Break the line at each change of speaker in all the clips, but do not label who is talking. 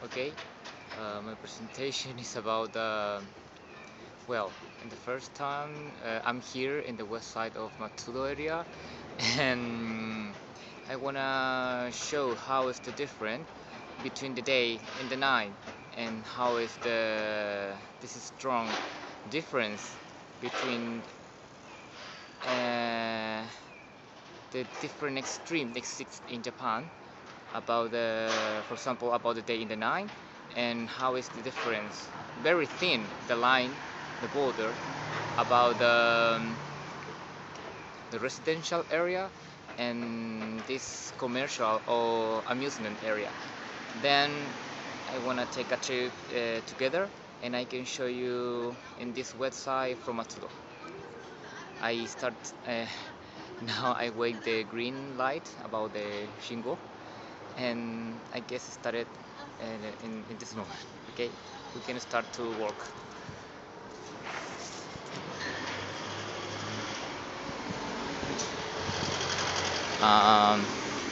Okay, my presentation is about in the first time I'm here in the west side of Matsudo area, and I wanna show how is the difference between the day and the night, and how is this is strong difference between uh, the different extreme exists in Japan about for example, about the day and the night, and how is the difference very thin, the line, the border, about the residential area and this commercial or amusement area. Then I want to take a trip together, and I can show you in this website from Matsudo. I start now. I wait the green light about the shingo, and I guess it started in this moment. Okay, we can start to work. Um,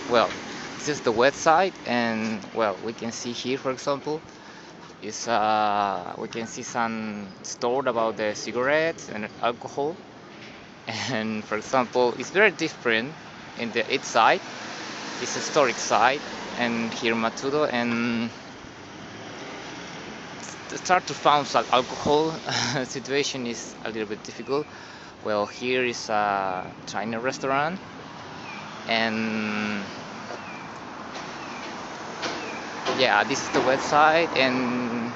well, this is the website, and we can see here, for example, is we can see some stored about the cigarettes and alcohol, and for example, it's very different in the east side. It's a historic site, and here in Matsudo, and to start to find some alcohol situation is a little bit difficult. Well, here is a China restaurant, and yeah, this is the website, and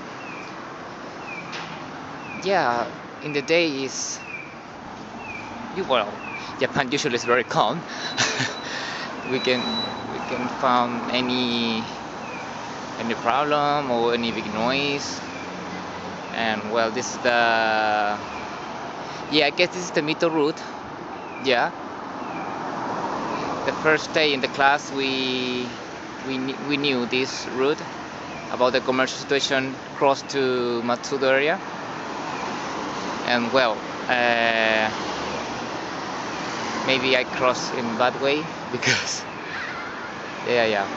yeah, in the day is Japan usually is very calm. We can find any problem or any big noise, and this is the yeah, I guess this is the middle route. Yeah, the first day in the class we knew this route about the commercial situation close to Matsudo area, and maybe I crossed in bad way because yeah,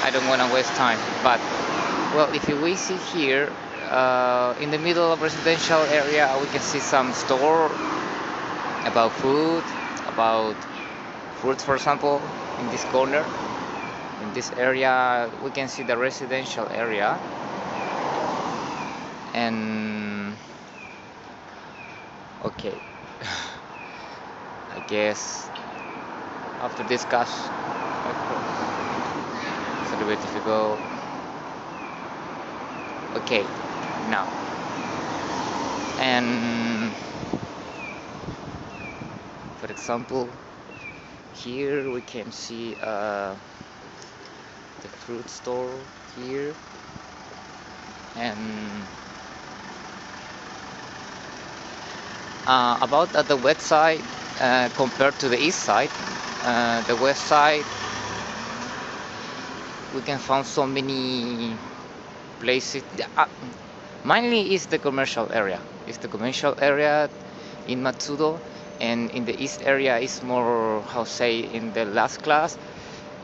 I don't want to waste time. But if we see here in the middle of residential area, we can see some store about food, about fruits, for example. In this corner, in this area, we can see the residential area, and okay, I guess after this class, it's a little bit difficult. Okay, now, and for example, here we can see the fruit store here, and about the west side compared to the east side. The west side, we can find so many places. Mainly is the commercial area. It's the commercial area in Matsudo, and in the east area is more, how say, in the last class.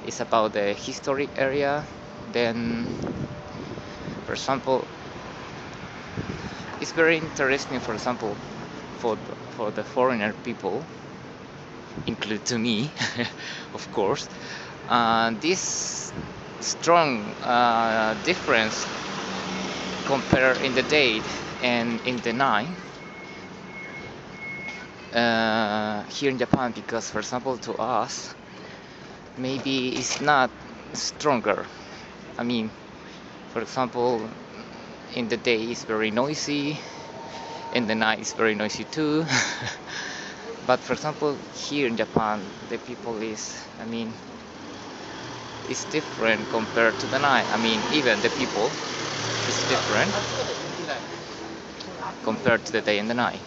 It's about the historic area. Then, for example, it's very interesting. For example, for for the foreigner people, include to me, of course, this strong difference compare in the day and in the night here in Japan, because for example to us maybe it's not stronger. I mean, for example, in the day it's very noisy, in the night it's very noisy too. But for example, here in Japan, the people it's different compared to the night. I mean, even the people is different compared to the day and the night.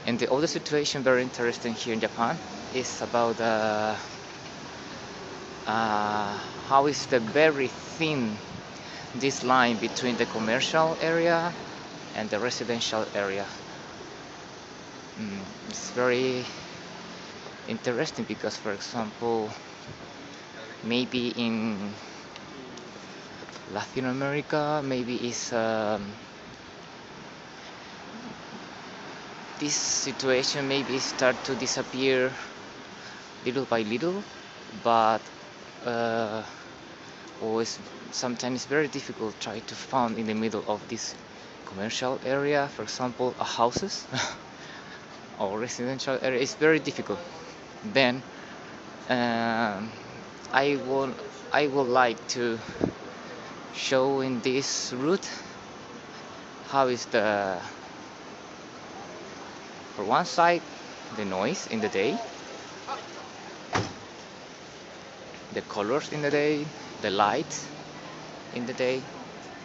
And the other situation very interesting here in Japan is about how is the very thin this line between the commercial area and the residential area. It's very interesting because, for example, maybe in Latin America maybe is this situation maybe start to disappear little by little, but uh, always sometimes very difficult try to find in the middle of this commercial area, for example, a houses or residential area. It's very difficult. Then um, I will I would like to show in this route how is the for one side the noise in the day, the colors in the day, the lights in the day.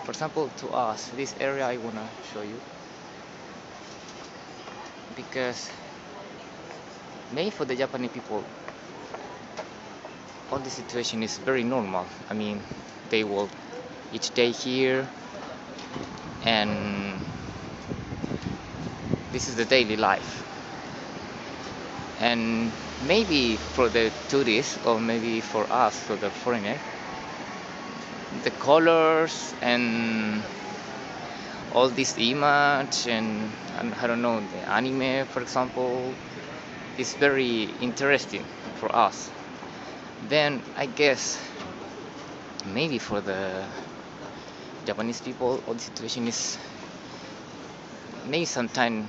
For example, to us, this area I wanna show you because maybe for the Japanese people, all the situation is very normal. I mean, they walk each day here, and this is the daily life. And maybe for the tourists, or maybe for us, for the foreigner, the colors and all this image and I don't know, the anime, for example, is very interesting for us. Then I guess maybe for the Japanese people, all the situation is maybe sometimes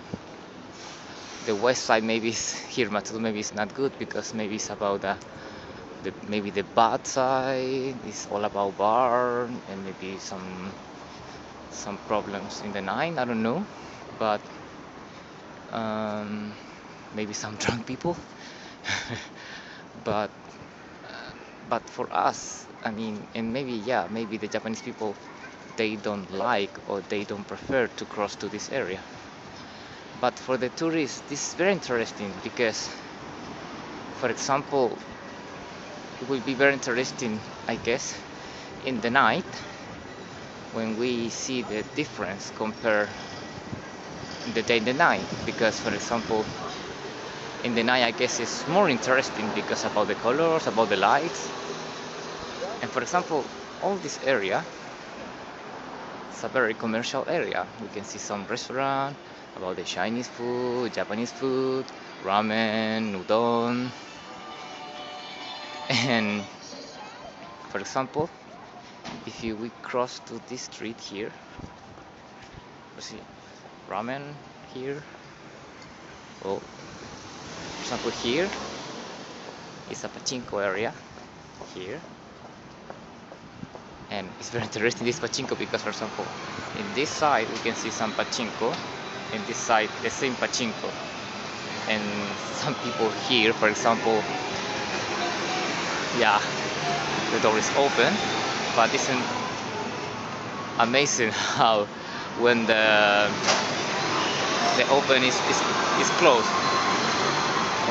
the west side maybe is here Matsudo maybe it's not good because maybe it's about the maybe the bad side is all about bar and maybe some problems in the night. I don't know, but um, maybe some drunk people. but but for us, I mean, and maybe yeah, maybe the Japanese people they don't like or they don't prefer to cross to this area. But for the tourists, this is very interesting because, for example, it will be very interesting, I guess, in the night when we see the difference compare the day and the night. Because, for example, in the night, I guess it's more interesting because about the colors, about the lights, and for example, all this area, it's a very commercial area. We can see some restaurant about the Chinese food, Japanese food, ramen, udon, and for example, if we cross to this street here, let's see, ramen here. Oh, for example, here is a pachinko area here, and it's very interesting this pachinko because, for example, in this side we can see some pachinko, in this side the same pachinko, and some people here, for example, yeah, the door is open, but isn't amazing how when the open is closed,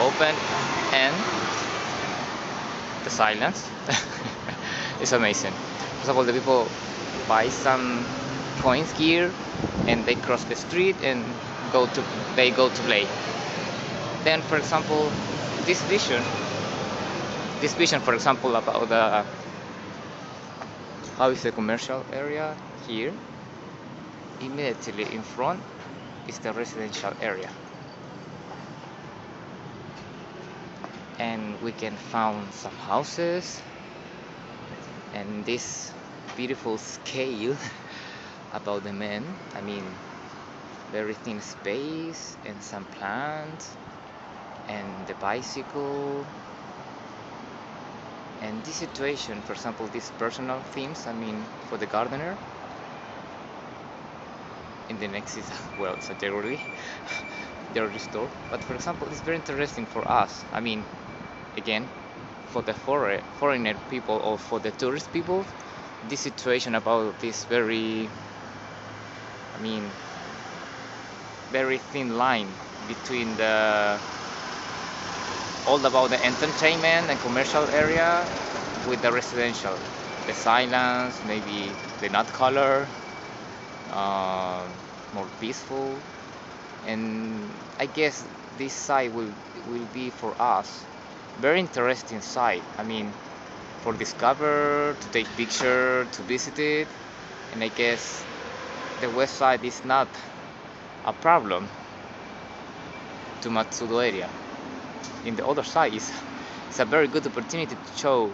open and the silence. It's amazing. For example, the people buy some coins here and they cross the street and they go to play. Then, for example, this vision, for example, about the how is the commercial area here. Immediately in front is the residential area, and we can find some houses and this beautiful scale about the men. I mean, very thin space and some plants and the bicycle and this situation, for example, these personal themes. I mean, for the gardener. In the next is well, it's a jewelry store. But for example, it's very interesting for us. I mean, again, for the foreigner people or for the tourist people, this situation about this very, I mean, very thin line between the all about the entertainment and commercial area with the residential, the silence, maybe the not color, more peaceful, and I guess this side will be for us very interesting side. I mean, for discover, to take picture, to visit it, and I guess the west side is not a problem to Matsudo area. In the other side is it's a very good opportunity to show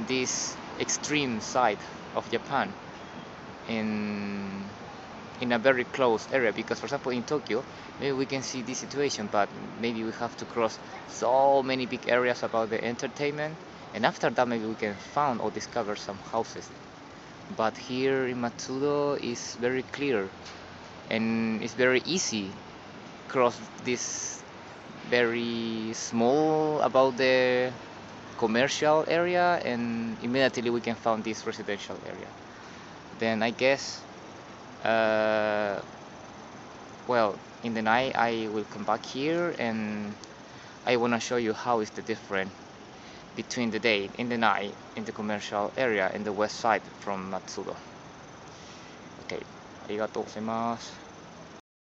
this extreme side of Japan in a very close area, because for example in Tokyo maybe we can see this situation, but maybe we have to cross so many big areas about the entertainment, and after that maybe we can find or discover some houses. But here in Matsudo is very clear and it's very easy cross this very small about the commercial area, and immediately we can find this residential area. Then I guess well, in the night I will come back here and I want to show you how is the difference between the day in the night in the commercial area in the west side from Matsudo. Okay, ありがとうございます。